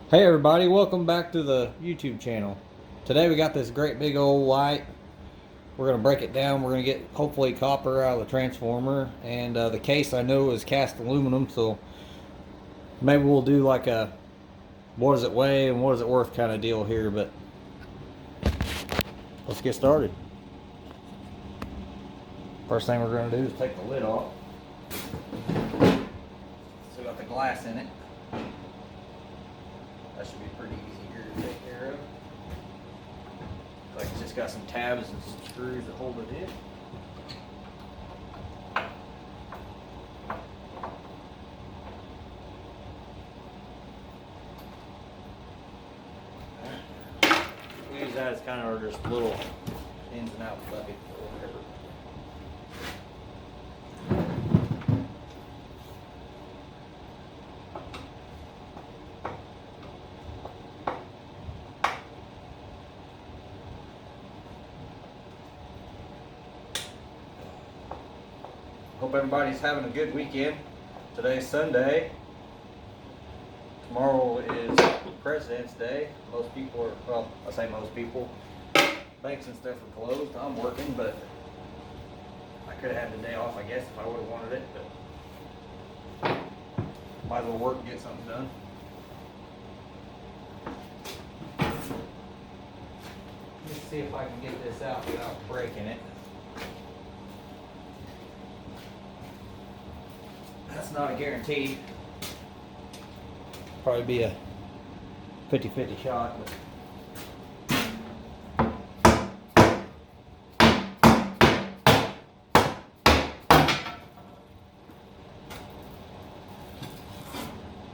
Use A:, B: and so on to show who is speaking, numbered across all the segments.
A: Hey everybody, welcome back to the YouTube channel. Today we got this great big old light. We're going to break it down. We're going to get hopefully copper out of the transformer. And the case I know is cast aluminum, so maybe we'll do like a what does it weigh and what is it worth kind of deal here. But let's get started. First thing we're going to do is take the lid off. So we got the glass in it. That should be pretty easy here to take care of. Like it's just got some tabs and some screws that hold it in. We use that as kind of our just little ins and outs bucket or whatever. Hope everybody's having a good weekend. Today's Sunday. Tomorrow is President's Day. Most people are, well, I say most people. Banks and stuff are closed. I'm working, but I could have had the day off, I guess, if I would have wanted it. But might as well work and get something done. Let's see if I can get this out without breaking it. That's not a guarantee. Probably be a 50-50 shot, but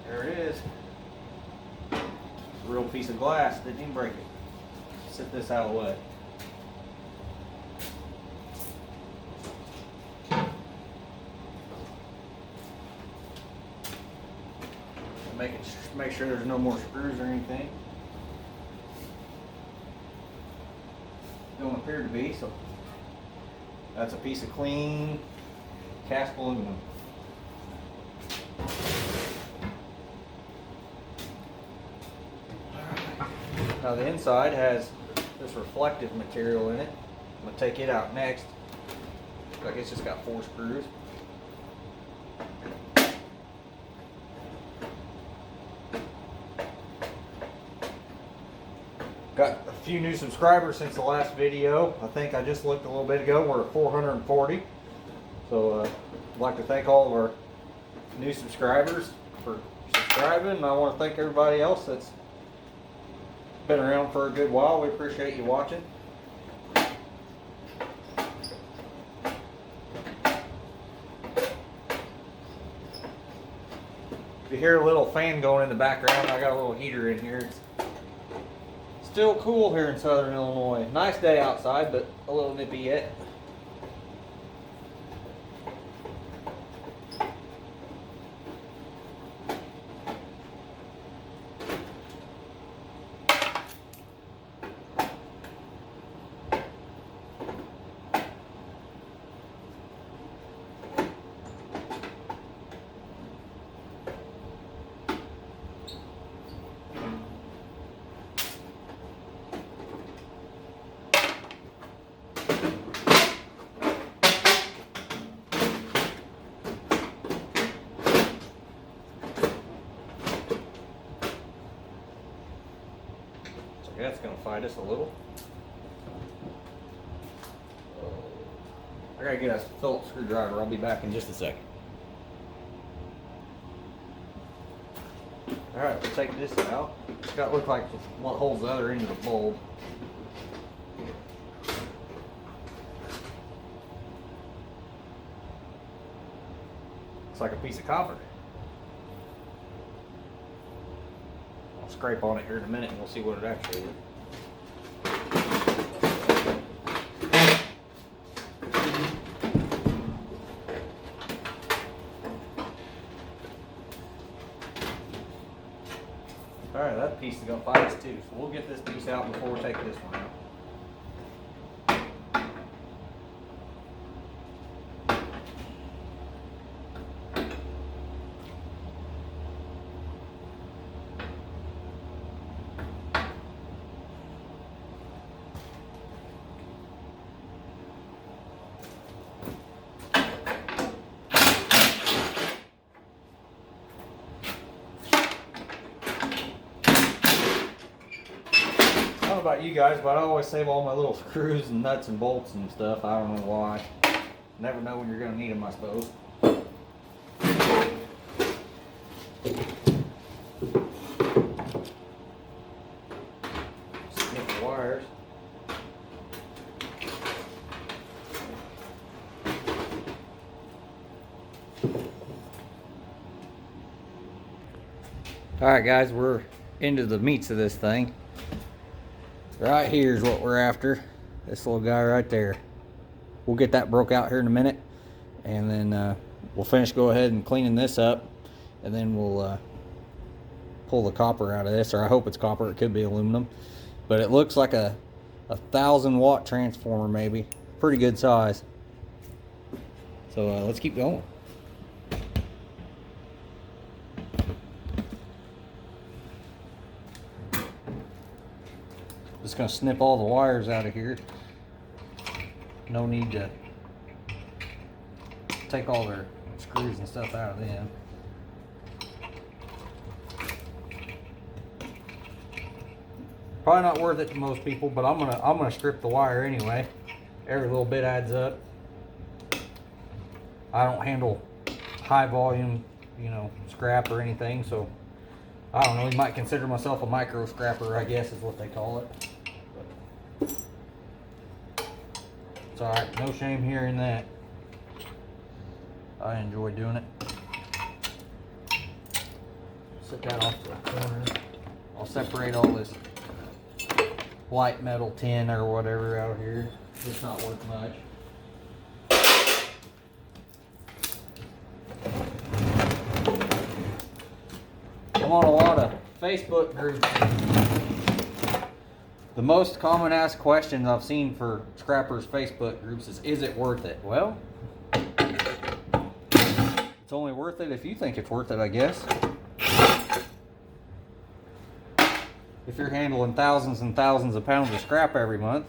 A: there it is. Real piece of glass, didn't even break it. Set this out of the way. Make sure there's no more screws or anything. Don't appear to be, so that's a piece of clean cast aluminum. Now the inside has this reflective material in it. I'm going to take it out next. Like it's just got 4 screws. Got a few new subscribers since the last video. I think I just looked a little bit ago. We're at 440. So I'd like to thank all of our new subscribers for subscribing. And I want to thank everybody else that's been around for a good while. We appreciate you watching. If you hear a little fan going in the background, I got a little heater in here. It's still cool here in southern Illinois. Nice day outside, but a little nippy yet. That's going to fight us a little. I gotta get a Phillips screwdriver. I'll be back in just a second. Alright, we'll take this out. It's got to look like what holds the other end of the bulb. Looks like a piece of copper. I'll scrape on it here in a minute and we'll see what it actually is. Alright, that piece is going to fight us too, so we'll get this piece out before we take this one out. about you guys, but I always save all my little screws and nuts and bolts and stuff. I don't know why. Never know when you're going to need them, I suppose. Snip the wires. Alright guys, we're into the meats of this thing. Right here is what we're after. This little guy right there. We'll get that broke out here in a minute, and then we'll go ahead and cleaning this up, and then we'll pull the copper out of this, or I hope it's copper. It could be aluminum, but it looks like a 1,000-watt transformer, maybe. Pretty good size. So let's keep going. Just gonna snip all the wires out of here. No need to take all their screws and stuff out of them. Probably not worth it to most people, but I'm gonna strip the wire anyway. Every little bit adds up. I don't handle high volume, you know, scrap or anything, so I don't know. You might consider myself a micro scrapper, I guess is what they call it. It's alright, no shame here in that. I enjoy doing it. Set that off to the corner. I'll separate all this white metal tin or whatever out here. It's not worth much. I'm on a lot of Facebook groups. The most common asked questions I've seen for scrappers Facebook groups is it worth it? Well, it's only worth it if you think it's worth it, I guess. If you're handling thousands and thousands of pounds of scrap every month,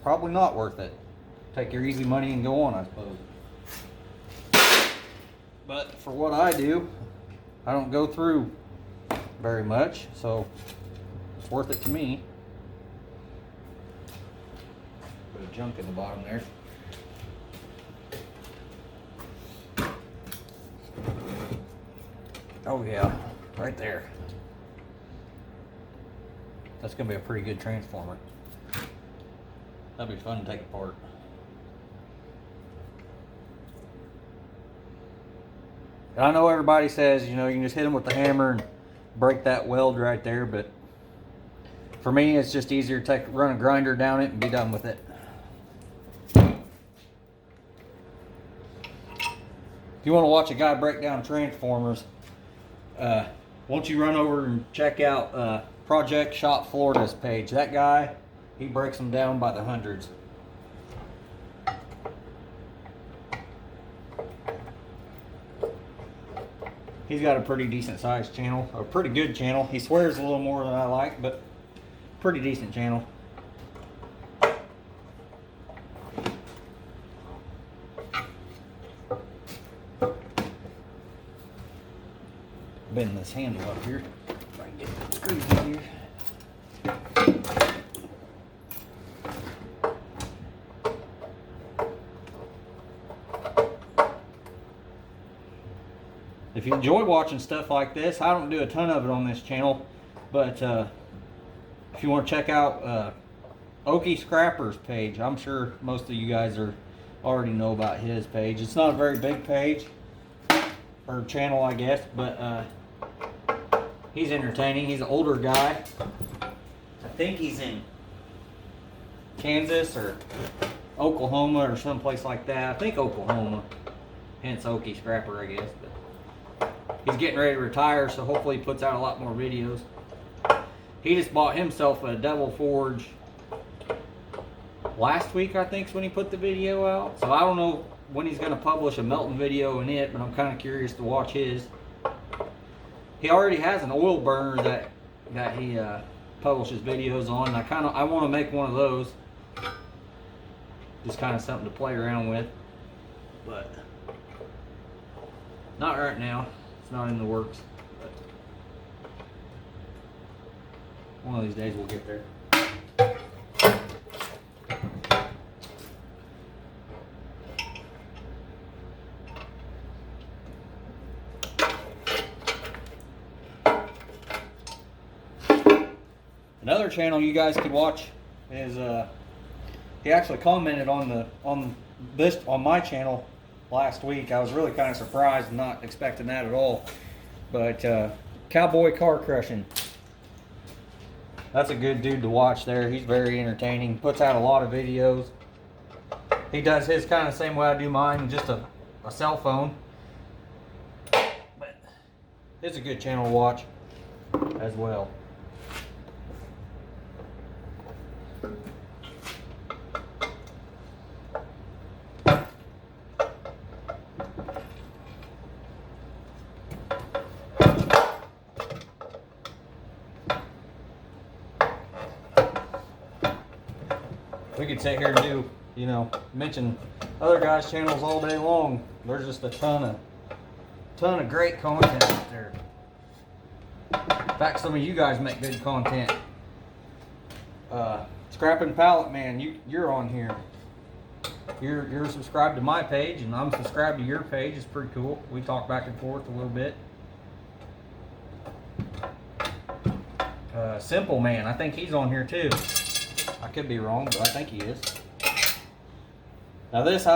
A: probably not worth it. Take your easy money and go on, I suppose. But for what I do, I don't go through very much, so it's worth it to me. Bit of junk in the bottom there. Oh yeah, right there. That's gonna be a pretty good transformer. That'd be fun to take apart. And I know everybody says, you know, you can just hit them with the hammer and break that weld right there, but for me it's just easier to run a grinder down it and be done with it. If you want to watch a guy break down transformers, won't you run over and check out Project Shop Florida's page. That guy, he breaks them down by the hundreds. He's got a pretty decent sized channel, a pretty good channel. He swears a little more than I like, but pretty decent channel. Bend this handle up here. If I can get the screws in here. If you enjoy watching stuff like this, I don't do a ton of it on this channel, but if you want to check out Okie Scrapper's page, I'm sure most of you guys already know about his page. It's not a very big page, or channel I guess, but he's entertaining. He's an older guy. I think he's in Kansas or Oklahoma or someplace like that. I think Oklahoma, hence Okie Scrapper, I guess. But he's getting ready to retire, so hopefully he puts out a lot more videos. He just bought himself a Devil Forge last week, I think, is when he put the video out. So I don't know when he's going to publish a melting video in it, but I'm kind of curious to watch his. He already has an oil burner that he publishes videos on, and I want to make one of those. Just kind of something to play around with, but not right now. It's not in the works, but one of these days we'll get there. Another channel you guys could watch is he actually commented on my channel last week. I was really kind of surprised and not expecting that at all. But Cowboy Car Crushing. That's a good dude to watch there. He's very entertaining. Puts out a lot of videos. He does his kind of the same way I do mine, just a cell phone. But it's a good channel to watch as well. We could sit here and do, you know, mention other guys' channels all day long. There's just a ton of great content out there. In fact, some of you guys make good content. Scrapping Pallet Man, you're on here. You're subscribed to my page, and I'm subscribed to your page. It's pretty cool. We talk back and forth a little bit. Simple Man, I think he's on here too. I could be wrong, but I think he is. Now this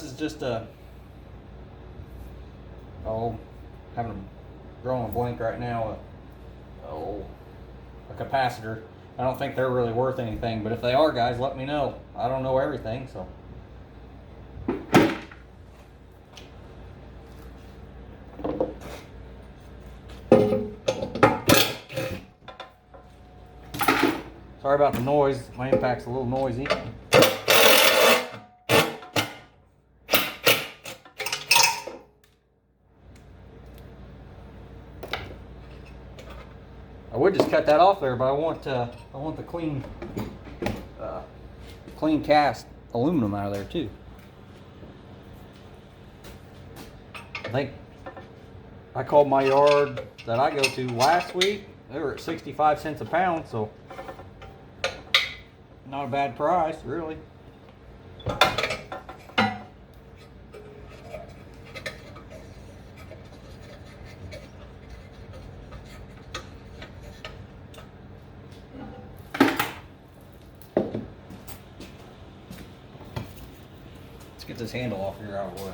A: is just a, having a drawing a blank right now. A capacitor. I don't think they're really worth anything, but if they are, guys, let me know. I don't know everything, so. Sorry about the noise. My impact's a little noisy. I would just cut that off there, but I want the clean cast aluminum out of there too. I think I called my yard that I go to last week. They were at 65 cents a pound, so not a bad price, really. Let's get this handle off here out of the way.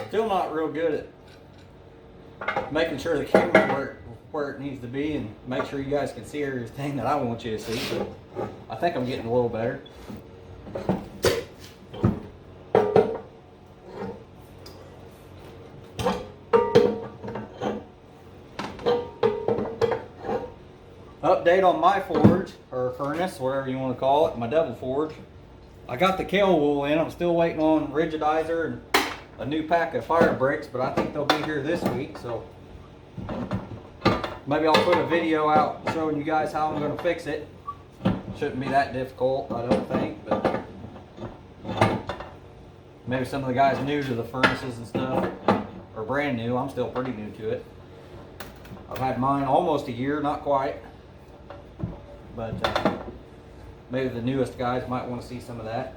A: Still not real good at making sure the camera where it needs to be and make sure you guys can see everything that I want you to see. So I think I'm getting a little better. Update on my forge, or furnace, whatever you want to call it, my devil forge. I got the kale wool in. I'm still waiting on rigidizer and a new pack of fire bricks, but I think they'll be here this week, so maybe I'll put a video out showing you guys how I'm going to fix it. Shouldn't be that difficult, I don't think, but maybe some of the guys new to the furnaces and stuff, or brand new. I'm still pretty new to it. I've had mine almost a year, not quite, but maybe the newest guys might want to see some of that.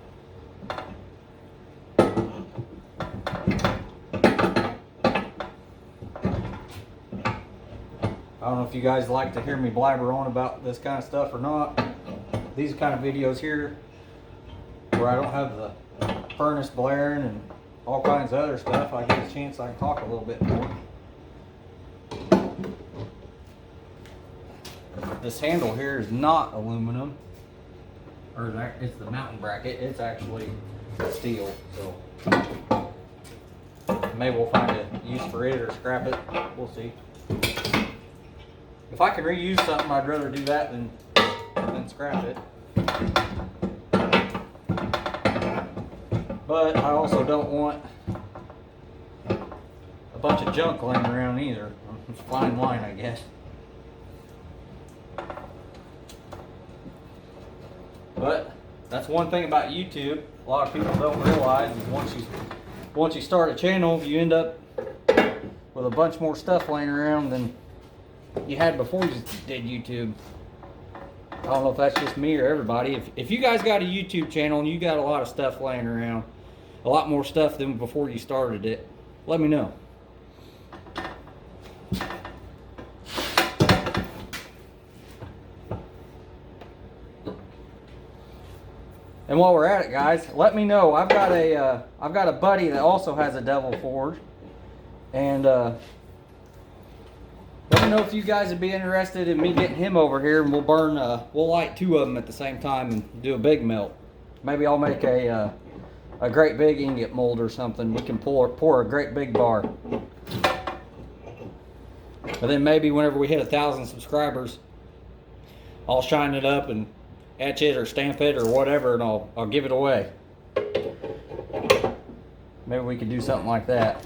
A: I don't know if you guys like to hear me blabber on about this kind of stuff or not. These kind of videos here, where I don't have the furnace blaring and all kinds of other stuff, I get a chance I can talk a little bit more. This handle here is not aluminum, or it's the mountain bracket. It's actually steel, so maybe we'll find a use for it or scrap it. We'll see. If I can reuse something, I'd rather do that than scrap it. But I also don't want a bunch of junk laying around either. It's a fine line, I guess. But that's one thing about YouTube. A lot of people don't realize is once you start a channel, you end up with a bunch more stuff laying around than you had before you did YouTube. I don't know if that's just me or everybody. If you guys got a YouTube channel and you got a lot of stuff laying around, a lot more stuff than before you started it, let me know. And while we're at it, guys, let me know. I've got a buddy that also has a Devil Forge, and let me know if you guys would be interested in me getting him over here, and we'll light 2 of them at the same time and do a big melt. Maybe I'll make a great big ingot mold or something. We can pour a great big bar. And then maybe whenever we hit 1,000 subscribers, I'll shine it up and etch it or stamp it or whatever, and I'll give it away. Maybe we could do something like that.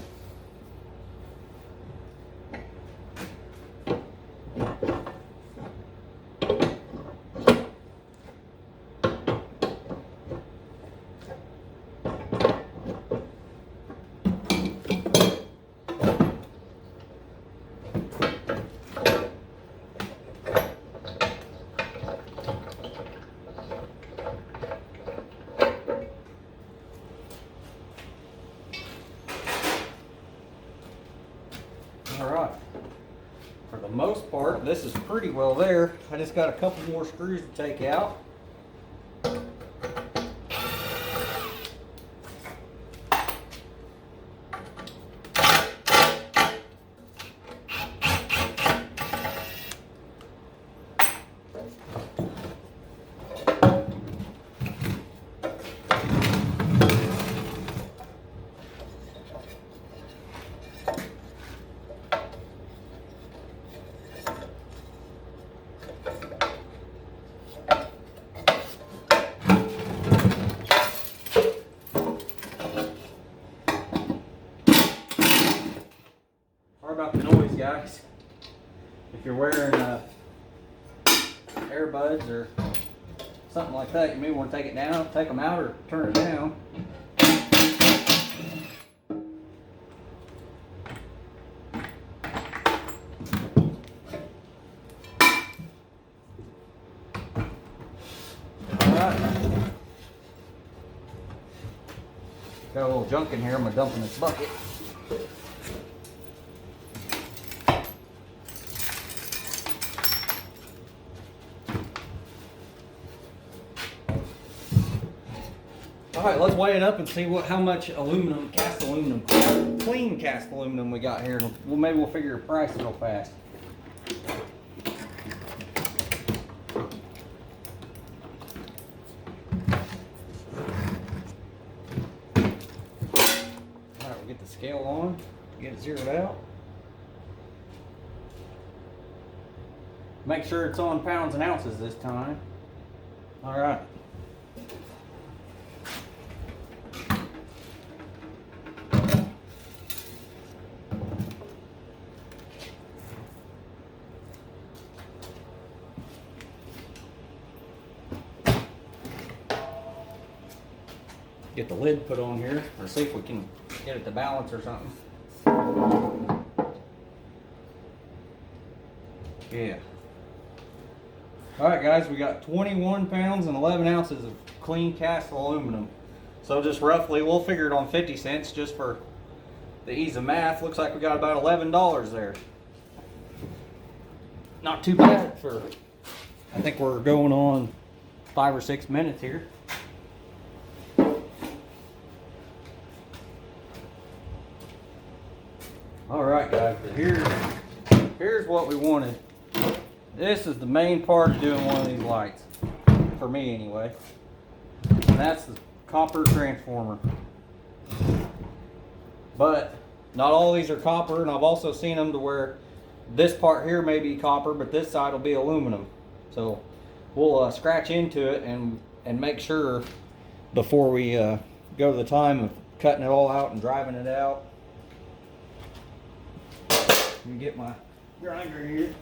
A: Alright, for the most part, this is pretty well there. I just got a couple more screws to take out. About the noise, guys. If you're wearing earbuds or something like that, you may want to take them out or turn it down. Alright. Got a little junk in here. I'm going to dump in this bucket. All right, let's weigh it up and see how much clean cast aluminum we got here. Maybe we'll figure a price real fast. All right, we'll get the scale on, get it zeroed out. Make sure it's on pounds and ounces this time. All right. Get the lid put on here, or see if we can get it to balance or something. Yeah. Alright guys, we got 21 pounds and 11 ounces of clean cast aluminum. So just roughly, we'll figure it on 50 cents just for the ease of math. Looks like we got about $11 there. Not too bad for, I think we're going on 5 or 6 minutes here. Alright guys, but here's what we wanted. This is the main part of doing one of these lights, for me anyway. And that's the copper transformer. But not all these are copper, and I've also seen them to where this part here may be copper, but this side will be aluminum. So we'll scratch into it and make sure before we go to the time of cutting it all out and driving it out. Let me get my grinder here.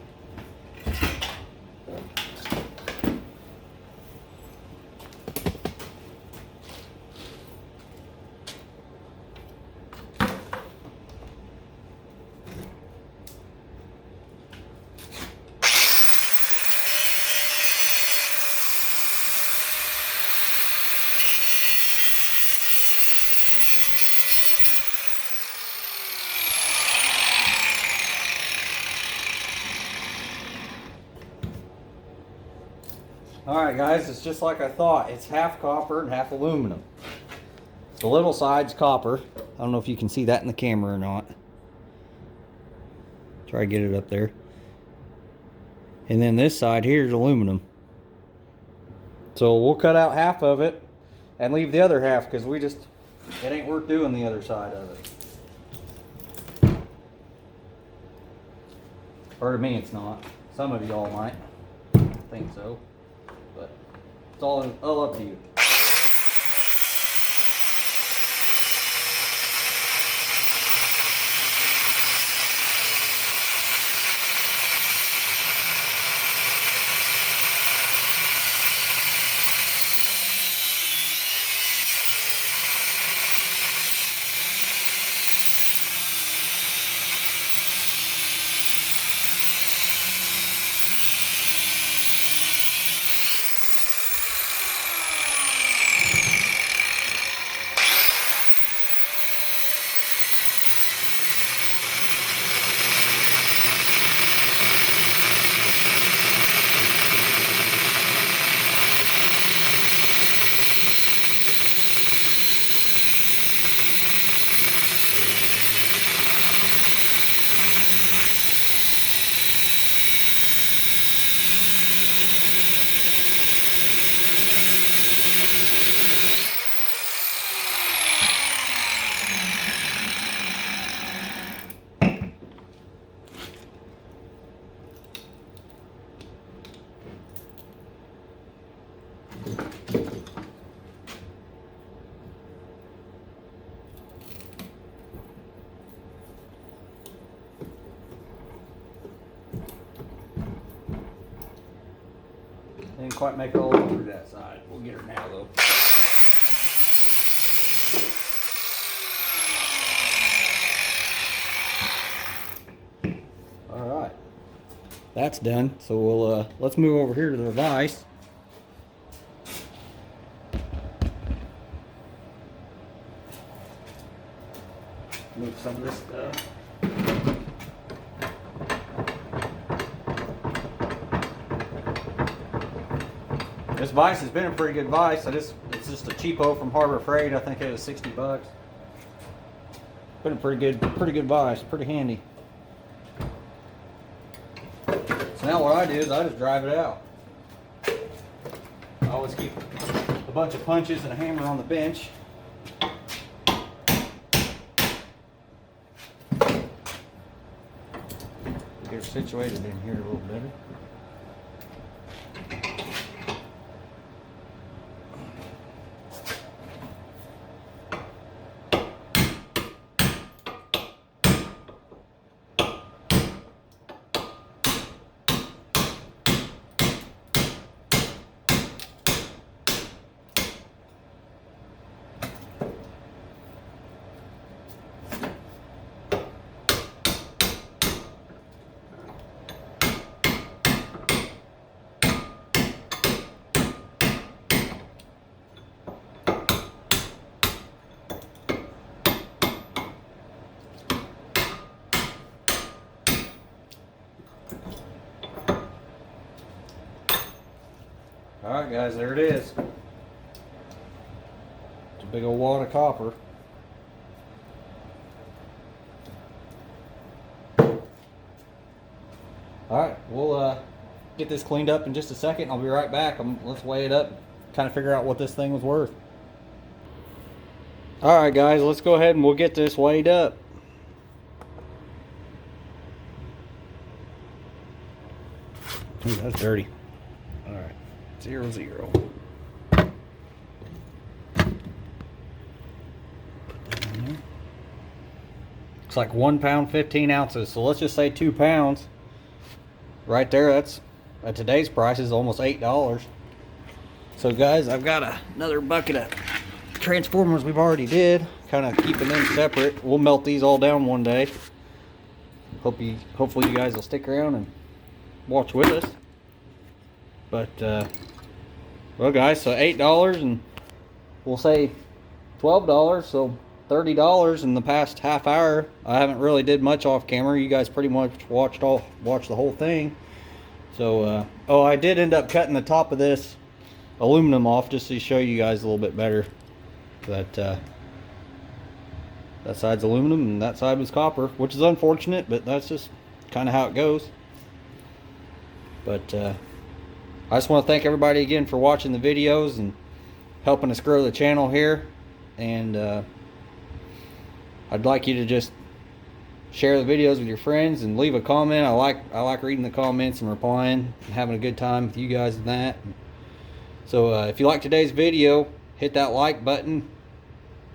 A: Alright guys, it's just like I thought. It's half copper and half aluminum. The little side's copper. I don't know if you can see that in the camera or not. Try to get it up there. And then this side here is aluminum. So we'll cut out half of it and leave the other half because it ain't worth doing the other side of it. Or to me it's not. Some of y'all might think so. But it's all up to you. Didn't quite make it all the way through that side. We'll get her now though. Alright. That's done. So we'll let's move over here to the vise. Move some of this stuff. This vise has been a pretty good vise. It's just a cheapo from Harbor Freight. I think it was 60 bucks. Been a pretty good vise, pretty handy. So now what I do is I just drive it out. I always keep a bunch of punches and a hammer on the bench. Get her situated in here a little better. Alright guys, there it is. It's a big old wad of copper. Alright, we'll get this cleaned up in just a second. I'll be right back. Let's weigh it up, kind of figure out what this thing was worth. Alright guys, let's go ahead and we'll get this weighed up. Ooh, that's dirty. Alright. 0, 0. Looks like 1 pound 15 ounces. So let's just say 2 pounds. Right there, that's at today's price is almost $8. So guys, I've got another bucket of transformers we've already did. Kind of keeping them separate. We'll melt these all down one day. Hopefully you guys will stick around and watch with us. But well guys, so $8 and we'll say $12, so $30 in the past half hour. I haven't really did much off camera. You guys pretty much watched the whole thing. So oh, I did end up cutting the top of this aluminum off just to show you guys a little bit better that that side's aluminum and that side was copper, which is unfortunate, but that's just kind of how it goes. But I just want to thank everybody again for watching the videos and helping us grow the channel here. And I'd like you to just share the videos with your friends and leave a comment. I like reading the comments and replying and having a good time with you guys and that. So if you like today's video, hit that like button,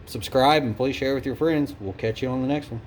A: subscribe, and please share with your friends. We'll catch you on the next one.